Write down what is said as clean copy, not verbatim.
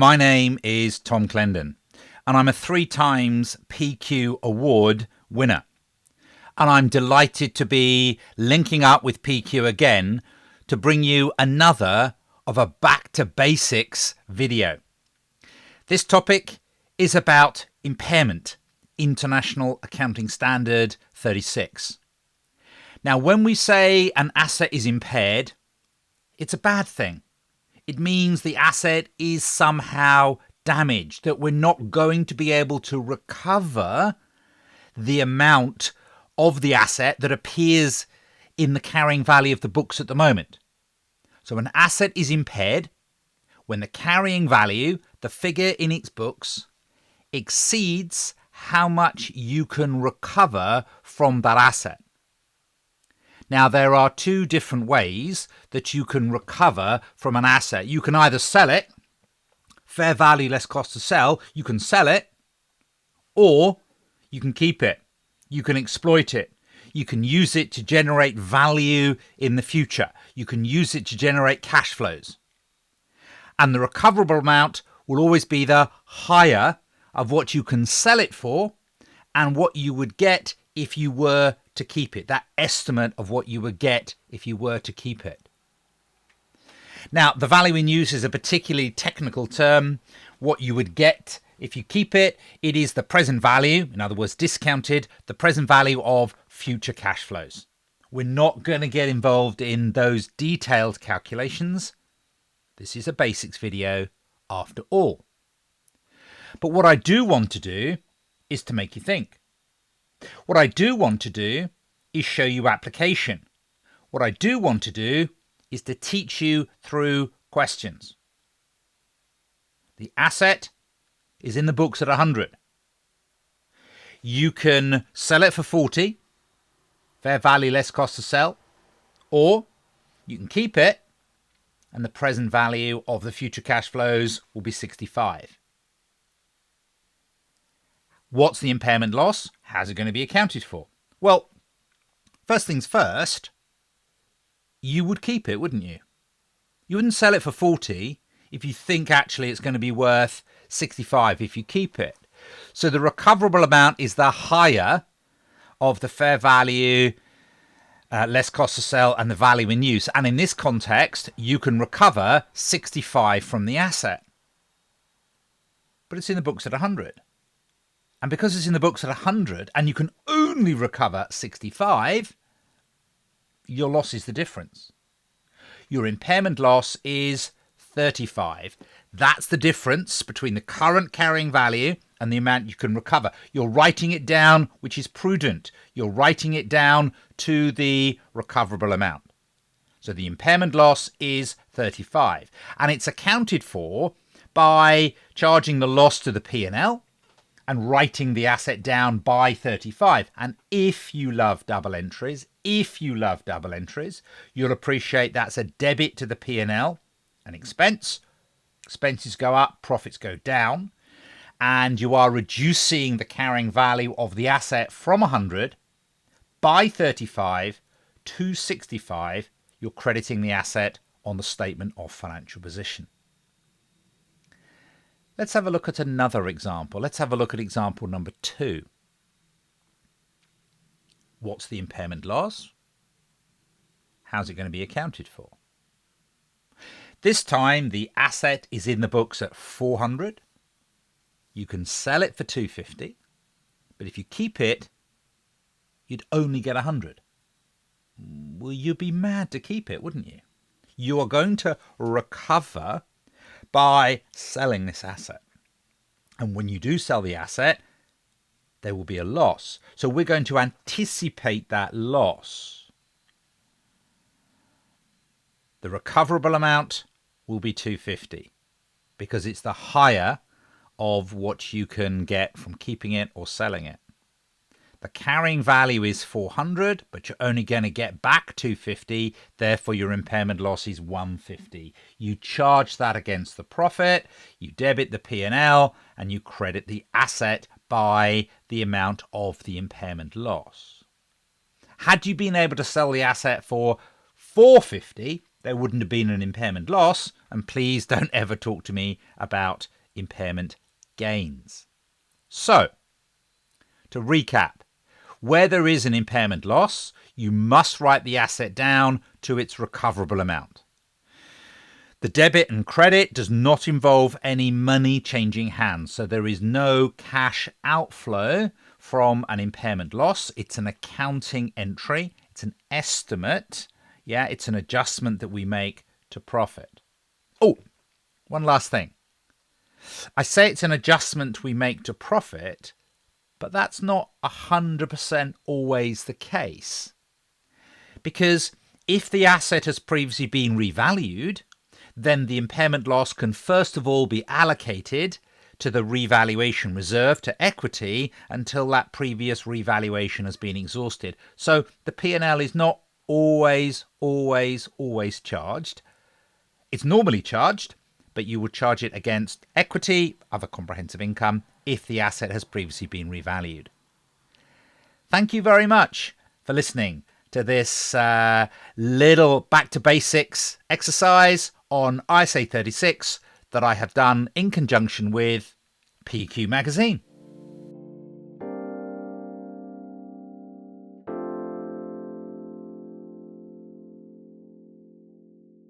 My name is Tom Clendon, and I'm a 3 times PQ Award winner. And I'm delighted to be linking up with PQ again to bring you another of a Back to Basics video. This topic is about impairment, International Accounting Standard 36. Now, when we say an asset is impaired, it's a bad thing. It means the asset is somehow damaged, that we're not going to be able to recover the amount of the asset that appears in the carrying value of the books at the moment. So an asset is impaired when the carrying value, the figure in its books, exceeds how much you can recover from that asset. Now, there are 2 different ways that you can recover from an asset. You can either sell it, fair value less cost to sell, you can sell it, or you can keep it. You can exploit it. You can use it to generate value in the future. You can use it to generate cash flows. And the recoverable amount will always be the higher of what you can sell it for and what you would get if you were to keep it, that estimate of what you would get if you were to keep it. Now, the value in use is a particularly technical term. What you would get if you keep it, it is the present value, in other words, discounted, the present value of future cash flows. We're not going to get involved in those detailed calculations. This is a basics video after all. But what I do want to do is to make you think. What I do want to do is show you application. What I do want to do is to teach you through questions. The asset is in the books at 100. You can sell it for 40, fair value less cost to sell, or you can keep it and the present value of the future cash flows will be 65. What's the impairment loss? How's it going to be accounted for? Well, first things first, you would keep it, wouldn't you? You wouldn't sell it for 40 if you think actually it's going to be worth 65 if you keep it. So the recoverable amount is the higher of the fair value, less cost to sell, and the value in use. And in this context, you can recover 65 from the asset. But it's in the books at 100. And because it's in the books at 100 and you can only recover 65, your loss is the difference. Your impairment loss is 35. That's the difference between the current carrying value and the amount you can recover. You're writing it down, which is prudent. You're writing it down to the recoverable amount. So the impairment loss is 35. And it's accounted for by charging the loss to the P&L and writing the asset down by 35. And if you love double entries, you'll appreciate that's a debit to the P&L, an expense. Expenses go up, profits go down, and you are reducing the carrying value of the asset from 100 by 35 to 65. You're crediting the asset on the statement of financial position. Let's have a look at another example. Let's have a look at example number 2. What's the impairment loss? How's it going to be accounted for? This time the asset is in the books at 400. You can sell it for 250, but if you keep it, you'd only get 100. Well, you'd be mad to keep it, wouldn't you? You are going to recover by selling this asset. And when you do sell the asset, there will be a loss. So we're going to anticipate that loss. The recoverable amount will be 250 because it's the higher of what you can get from keeping it or selling it. The carrying value is 400, but you're only going to get back 250. Therefore, your impairment loss is 150. You charge that against the profit, you debit the P&L, and you credit the asset by the amount of the impairment loss. Had you been able to sell the asset for 450, there wouldn't have been an impairment loss, and please don't ever talk to me about impairment gains. So, to recap, where there is an impairment loss, you must write the asset down to its recoverable amount. The debit and credit does not involve any money changing hands, so there is no cash outflow from an impairment loss. It's an accounting entry, it's an estimate, it's an adjustment that we make to profit. Oh, one last thing. I say it's an adjustment we make to profit, but that's not 100% always the case. Because if the asset has previously been revalued, then the impairment loss can first of all be allocated to the revaluation reserve to equity until that previous revaluation has been exhausted. So the P&L is not always charged. It's normally charged, but you would charge it against equity, other comprehensive income, if the asset has previously been revalued. Thank you very much for listening to this little back to basics exercise on ISA 36 that I have done in conjunction with PQ Magazine.